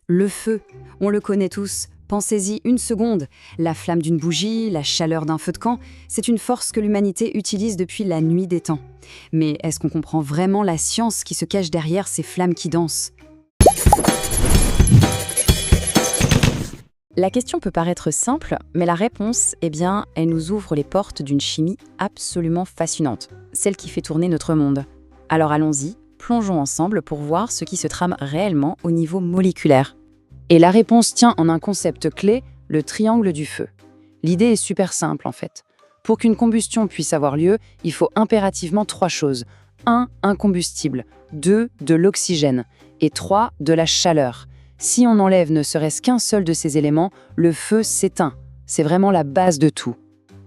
Le feu, on le connaît tous. Pensez-y une seconde. La flamme d'une bougie, la chaleur d'un feu de camp, c'est une force que l'humanité utilise depuis la nuit des temps. Mais est-ce qu'on comprend vraiment la science qui se cache derrière ces flammes qui dansent ? La question peut paraître simple, mais la réponse, elle nous ouvre les portes d'une chimie absolument fascinante, celle qui fait tourner notre monde. Alors allons-y, plongeons ensemble pour voir ce qui se trame réellement au niveau moléculaire. Et la réponse tient en un concept clé, le triangle du feu. L'idée est super simple en fait. Pour qu'une combustion puisse avoir lieu, il faut impérativement 3 choses. 1. Un combustible. 2. De l'oxygène. Et 3. De la chaleur. Si on enlève ne serait-ce qu'un seul de ces éléments, le feu s'éteint. C'est vraiment la base de tout.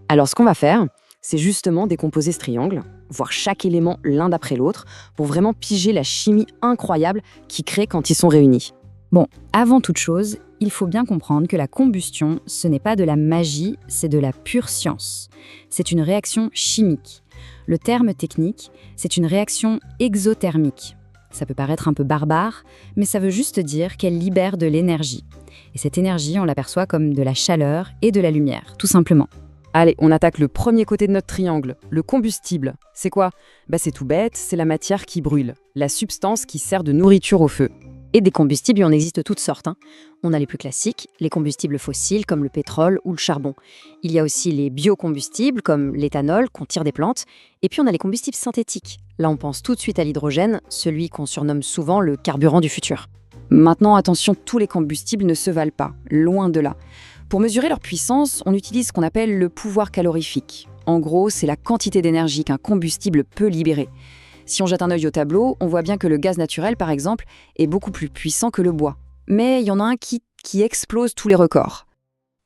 Alors ce qu'on va faire, c'est justement décomposer ce triangle, voir chaque élément l'un d'après l'autre, pour vraiment piger la chimie incroyable qu'ils créent quand ils sont réunis. Bon, avant toute chose, il faut bien comprendre que la combustion, ce n'est pas de la magie, c'est de la pure science. C'est une réaction chimique. Le terme technique, c'est une réaction exothermique. Ça peut paraître un peu barbare, mais ça veut juste dire qu'elle libère de l'énergie. Et cette énergie, on l'aperçoit comme de la chaleur et de la lumière, tout simplement. Allez, on attaque le premier côté de notre triangle, le combustible. C'est quoi ? C'est tout bête, c'est la matière qui brûle, la substance qui sert de nourriture au feu. Et des combustibles, il en existe toutes sortes. On a les plus classiques, les combustibles fossiles comme le pétrole ou le charbon. Il y a aussi les biocombustibles comme l'éthanol qu'on tire des plantes. Et puis on a les combustibles synthétiques. Là, on pense tout de suite à l'hydrogène, celui qu'on surnomme souvent le carburant du futur. Maintenant, attention, tous les combustibles ne se valent pas, loin de là. Pour mesurer leur puissance, on utilise ce qu'on appelle le pouvoir calorifique. En gros, c'est la quantité d'énergie qu'un combustible peut libérer. Si on jette un œil au tableau, on voit bien que le gaz naturel, par exemple, est beaucoup plus puissant que le bois. Mais il y en a un qui explose tous les records.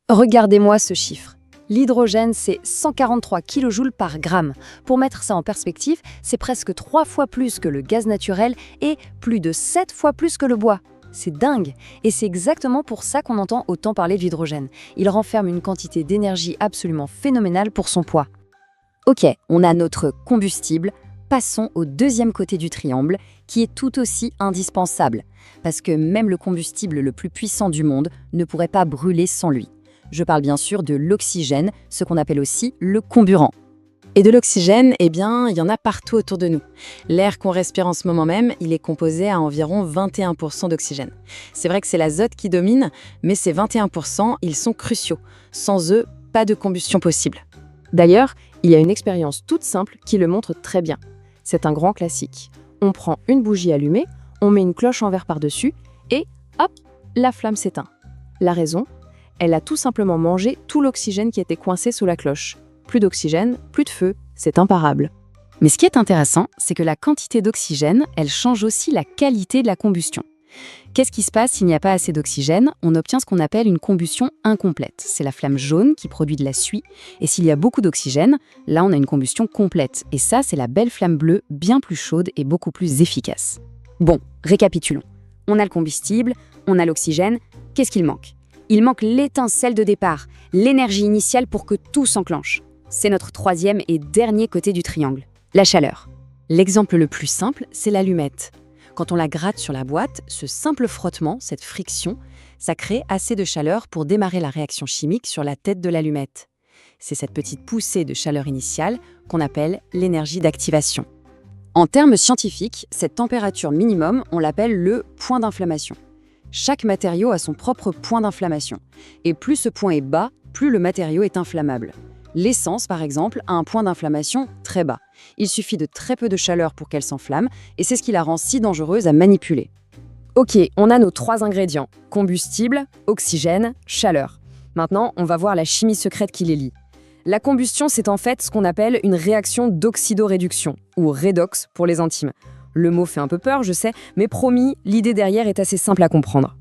Regardez-moi ce chiffre. L'hydrogène, c'est 143 kJ par gramme. Pour mettre ça en perspective, c'est presque 3 fois plus que le gaz naturel et plus de 7 fois plus que le bois. C'est dingue. Et c'est exactement pour ça qu'on entend autant parler de l'hydrogène. Il renferme une quantité d'énergie absolument phénoménale pour son poids. Ok, on a notre combustible. Passons au deuxième côté du triangle, qui est tout aussi indispensable, parce que même le combustible le plus puissant du monde ne pourrait pas brûler sans lui. Je parle bien sûr de l'oxygène, ce qu'on appelle aussi le comburant. Et de l'oxygène, il y en a partout autour de nous. L'air qu'on respire en ce moment même, il est composé à environ 21% d'oxygène. C'est vrai que c'est l'azote qui domine, mais ces 21%, ils sont cruciaux. Sans eux, pas de combustion possible. D'ailleurs, il y a une expérience toute simple qui le montre très bien. C'est un grand classique. On prend une bougie allumée, on met une cloche en verre par-dessus et hop, la flamme s'éteint. La raison ? Elle a tout simplement mangé tout l'oxygène qui était coincé sous la cloche. Plus d'oxygène, plus de feu, c'est imparable. Mais ce qui est intéressant, c'est que la quantité d'oxygène, elle change aussi la qualité de la combustion. Qu'est-ce qui se passe s'il n'y a pas assez d'oxygène ? On obtient ce qu'on appelle une combustion incomplète. C'est la flamme jaune qui produit de la suie. Et s'il y a beaucoup d'oxygène, là on a une combustion complète. Et ça, c'est la belle flamme bleue, bien plus chaude et beaucoup plus efficace. Bon, récapitulons. On a le combustible, on a l'oxygène. Qu'est-ce qu'il manque ? Il manque l'étincelle de départ, l'énergie initiale pour que tout s'enclenche. C'est notre troisième et dernier côté du triangle, la chaleur. L'exemple le plus simple, c'est l'allumette. Quand on la gratte sur la boîte, ce simple frottement, cette friction, ça crée assez de chaleur pour démarrer la réaction chimique sur la tête de l'allumette. C'est cette petite poussée de chaleur initiale qu'on appelle l'énergie d'activation. En termes scientifiques, cette température minimum, on l'appelle le point d'inflammation. Chaque matériau a son propre point d'inflammation. Et plus ce point est bas, plus le matériau est inflammable. L'essence, par exemple, a un point d'inflammation très bas. Il suffit de très peu de chaleur pour qu'elle s'enflamme, et c'est ce qui la rend si dangereuse à manipuler. Ok, on a nos 3 ingrédients. Combustible, oxygène, chaleur. Maintenant, on va voir la chimie secrète qui les lie. La combustion, c'est en fait ce qu'on appelle une réaction d'oxydoréduction, ou redox pour les intimes. Le mot fait un peu peur, je sais, mais promis, l'idée derrière est assez simple à comprendre.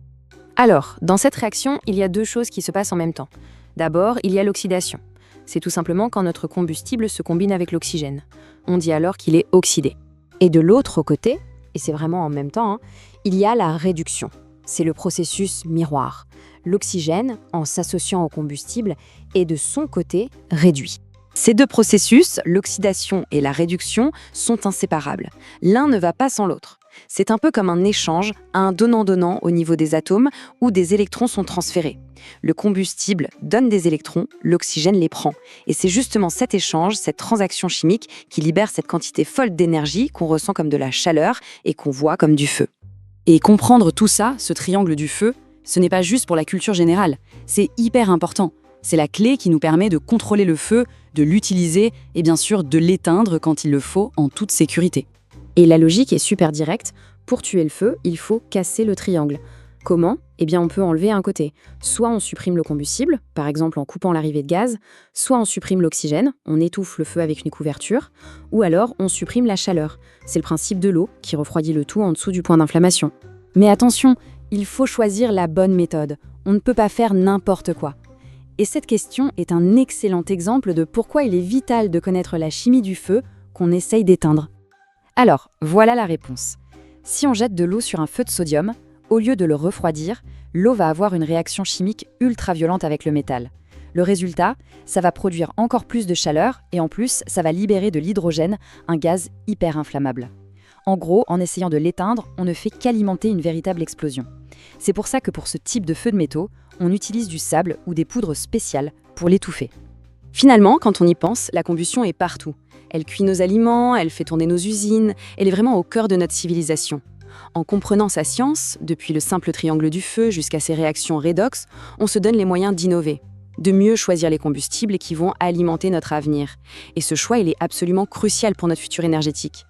Alors, dans cette réaction, il y a 2 choses qui se passent en même temps. D'abord, il y a l'oxydation. C'est tout simplement quand notre combustible se combine avec l'oxygène. On dit alors qu'il est oxydé. Et de l'autre côté, et c'est vraiment en même temps, il y a la réduction. C'est le processus miroir. L'oxygène, en s'associant au combustible, est de son côté réduit. Ces 2 processus, l'oxydation et la réduction, sont inséparables. L'un ne va pas sans l'autre. C'est un peu comme un échange, un donnant-donnant au niveau des atomes où des électrons sont transférés. Le combustible donne des électrons, l'oxygène les prend. Et c'est justement cet échange, cette transaction chimique qui libère cette quantité folle d'énergie qu'on ressent comme de la chaleur et qu'on voit comme du feu. Et comprendre tout ça, ce triangle du feu, ce n'est pas juste pour la culture générale, c'est hyper important. C'est la clé qui nous permet de contrôler le feu, de l'utiliser et bien sûr de l'éteindre quand il le faut en toute sécurité. Et la logique est super directe. Pour tuer le feu, il faut casser le triangle. Comment ? Eh bien, on peut enlever un côté. Soit on supprime le combustible, par exemple en coupant l'arrivée de gaz, soit on supprime l'oxygène, on étouffe le feu avec une couverture, ou alors on supprime la chaleur. C'est le principe de l'eau qui refroidit le tout en dessous du point d'inflammation. Mais attention, il faut choisir la bonne méthode. On ne peut pas faire n'importe quoi. Et cette question est un excellent exemple de pourquoi il est vital de connaître la chimie du feu qu'on essaye d'éteindre. Alors, voilà la réponse. Si on jette de l'eau sur un feu de sodium, au lieu de le refroidir, l'eau va avoir une réaction chimique ultra violente avec le métal. Le résultat, ça va produire encore plus de chaleur et en plus, ça va libérer de l'hydrogène, un gaz hyper inflammable. En gros, en essayant de l'éteindre, on ne fait qu'alimenter une véritable explosion. C'est pour ça que pour ce type de feu de métaux, on utilise du sable ou des poudres spéciales pour l'étouffer. Finalement, quand on y pense, la combustion est partout. Elle cuit nos aliments, elle fait tourner nos usines, elle est vraiment au cœur de notre civilisation. En comprenant sa science, depuis le simple triangle du feu jusqu'à ses réactions redox, on se donne les moyens d'innover, de mieux choisir les combustibles qui vont alimenter notre avenir. Et ce choix, il est absolument crucial pour notre futur énergétique.